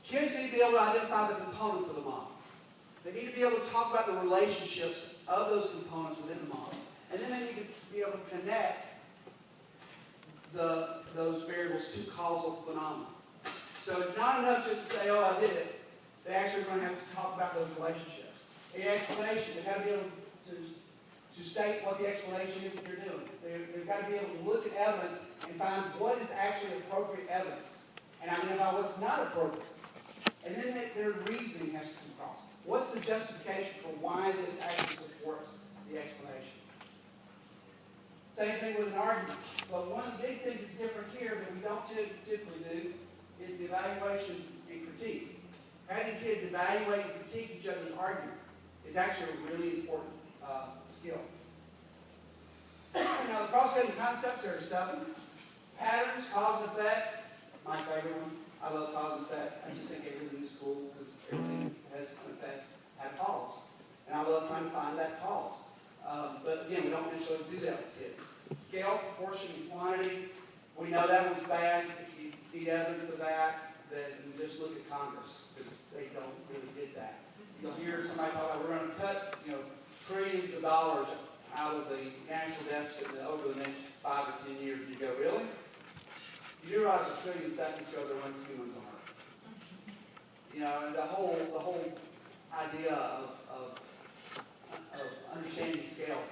Kids need to be able to identify the components of the model. They need to be able to talk about the relationships of those components within the model. And then they need to be able to connect those variables to causal phenomena. So it's not enough just to say, oh, I did it. They actually are going to have to talk about those relationships. The explanation, they've got to be able to state what the explanation is that they're doing. They've got to be able to look at evidence and find what is actually appropriate evidence and identify what's not appropriate. And then their reasoning has to come across. What's the justification for why this actually supports the explanation? Same thing with an argument. But one of the big things that's different here that we don't typically do is the evaluation and critique. Having kids evaluate and critique each other's argument is actually a really important skill. Now, the cross-cutting concepts, there are 7. Patterns, cause and effect. My favorite one. I love cause and effect. I just think everything is cool because everything has an effect, had a cause. And I love trying to find that cause. But again, we don't necessarily do that with kids. Scale, proportion, and quantity. We know that one's bad. If you need evidence of that, then just look at Congress because they don't really get that. You'll hear somebody talk about we're going to cut, trillions of dollars out of the national deficit over the next 5 or 10 years. You go, really? You do realize a trillion seconds ago there weren't humans on Earth. And the whole idea of understanding scale,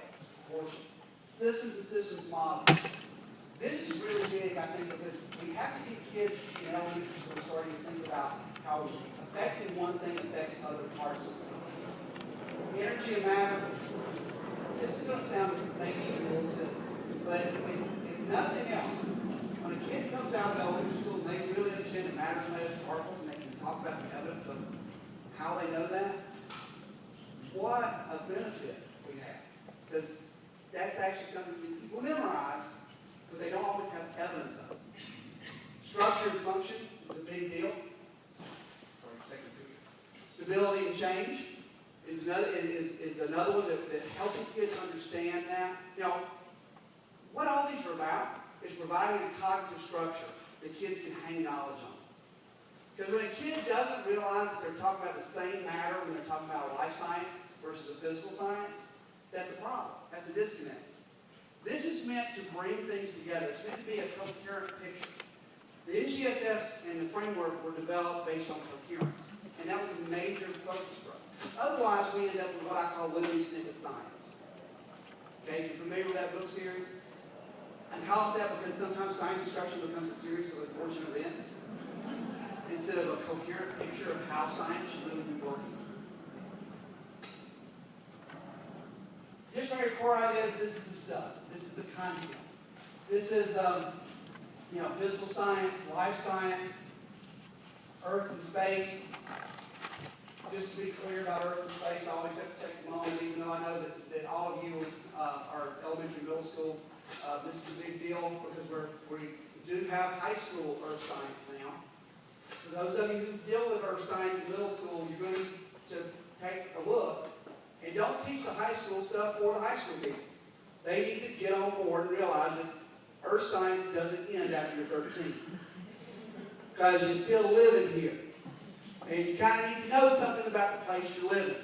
proportion, systems and systems models. This is really big, I think, because we have to get kids in elementary school starting to think about how affecting one thing affects other parts of it. Energy and matter. This is going to sound maybe even a little silly, but if nothing else, when a kid comes out of elementary school and they really understand that matter is made of particles and they can talk about the evidence of how they know that, what a benefit we have. Because that's actually something that people memorize, but they don't always have evidence of. Structure and function is a big deal. Stability and change is another one that helping kids understand that. What all these are about is providing a cognitive structure that kids can hang knowledge on. Because when a kid doesn't realize that they're talking about the same matter when they're talking about a life science versus a physical science, that's a problem. That's a disconnect. This is meant to bring things together. It's meant to be a coherent picture. The NGSS and the framework were developed based on coherence. And that was a major focus for us. Otherwise, we end up with what I call limiting snippet science. Okay, if you're familiar with that book series, I call it that because sometimes science instruction becomes a series of unfortunate events instead of a coherent picture of how science should really be working. Here's our core ideas. This is the stuff. This is the content. This is physical science, life science, Earth and space. Just to be clear about Earth and space, I always have to take a moment, even though I know that all of you are elementary, middle school. This is a big deal because we do have high school Earth science now. For those of you who deal with Earth science in middle school, you're going to take a look and don't teach the high school stuff for the high school people. They need to get on board and realize that Earth science doesn't end after you're 13. Because you're still living here. And you kind of need to know something about the place you're living.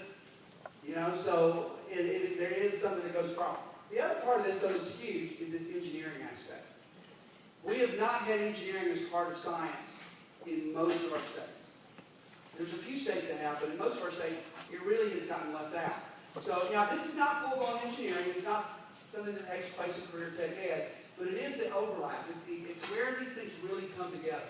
So there is something that goes across. The other part of this, though, that's huge, is this engineering aspect. We have not had engineering as part of science in most of our states. There's a few states that have, but in most of our states, it really has gotten left out. So, this is not full-blown engineering. It's not something that takes place in career tech ed, but it is the overlap. It's where these things really come together.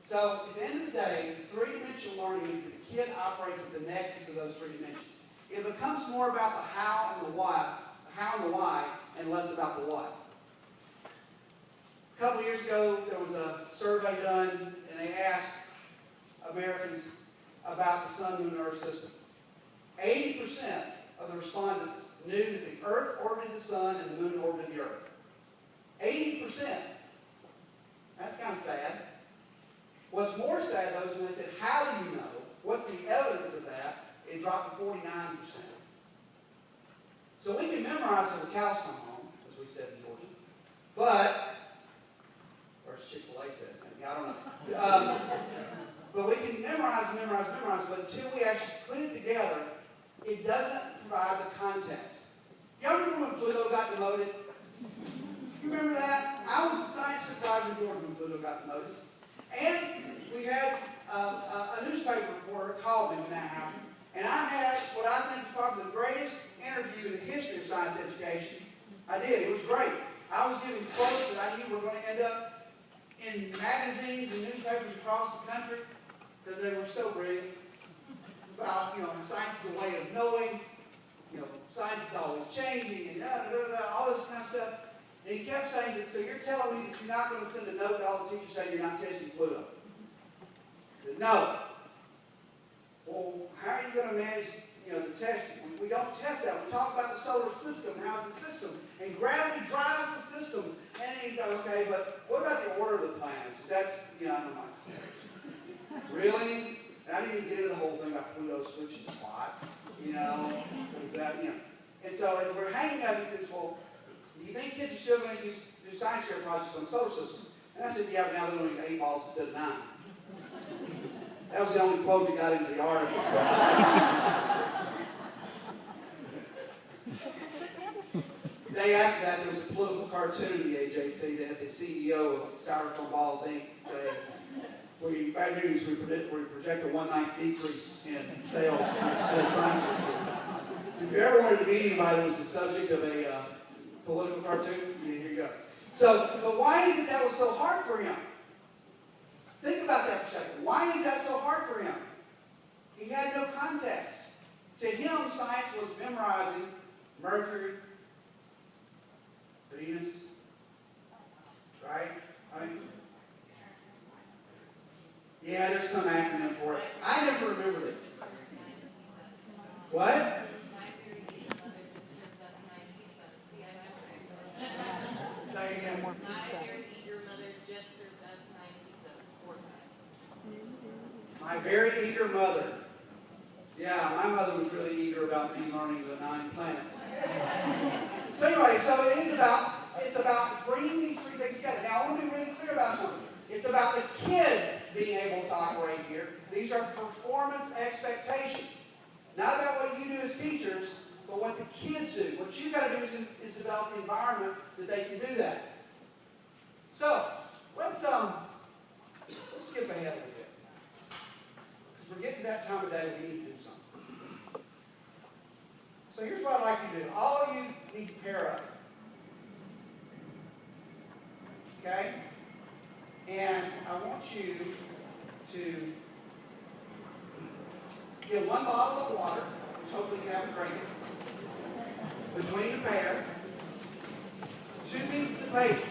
So, at the end of the day, three-dimensional learning means that the kid operates at the nexus of those 3 dimensions. It becomes more about the how and the why, and less about the what. A couple years ago, there was a survey done, and they asked Americans about the Sun, Moon, Earth system. 80% of the respondents knew that the Earth orbited the Sun and the Moon orbited the Earth. 80%. That's kind of sad. What's more sad, though, is when they said, how do you know? What's the evidence of that? It dropped to 49%. So we can memorize till the cows come home, as we said in Georgia. But, or as Chick-fil-A says, maybe, I don't know. But we can memorize, but until we actually put it together, it doesn't provide the context. Y'all remember when Pluto got demoted? You remember that? I was the science supervisor in Georgia when Pluto got demoted. And we had a newspaper reporter called me when that happened. And I had what I think is probably the greatest interview in the history of science education. I did. It was great. I was giving quotes that I knew were going to end up in magazines and newspapers across the country because they were so brilliant. About, science is a way of knowing. Science is always changing and all this kind of stuff. And he kept saying that, so you're telling me that you're not going to send a note to all the teachers saying you're not testing Pluto? I said, no. Well, how are you going to manage, the testing? We don't test that. We talk about the solar system, how it's a system. And gravity drives the system. And he's like, okay, but what about the order of the planets? That's, I don't know. Really? And I didn't even get into the whole thing about Pluto switching spots, because that, And so as we're hanging up, he says, well, do you think kids are still going to do science fair projects on the solar system? And I said, yeah, but now they're only 8 balls instead of 9. That was the only quote that got into the article. The day after that, there was a political cartoon in the AJC that had the CEO of Styrofoam Balls Inc. say, bad news, we project a 1/9 decrease in sales in school science. So if you ever wanted to meet anybody that was the subject of a political cartoon, here you go. So, but why is it that was so hard for him? Think about that for a second. Why is that so hard for him? He had no context. To him, science was memorizing Mercury, Venus, right? Yeah, there's some acronym for it. I never remembered it. What? Say again. More pizza. Your mother just served us 9 pizzas 4 times. My very eager mother. Yeah, my mother was really eager about me learning the 9 planets. So anyway, it's about bringing these 3 things together. Now, I want to be really clear about something. It's about the kids being able to operate here. These are performance expectations. Not about what you do as teachers, but what the kids do. What you've got to do is develop the environment that they can do that. So, let's skip ahead a little bit. Because we're getting to that time of day we need to do something. So here's what I'd like you to do. All of you need to pair up. Okay? And I want you to get 1 bottle of water, which hopefully you haven't drank it, between the pair, 2 pieces of paper.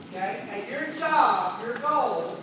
Okay? And your job, your goal,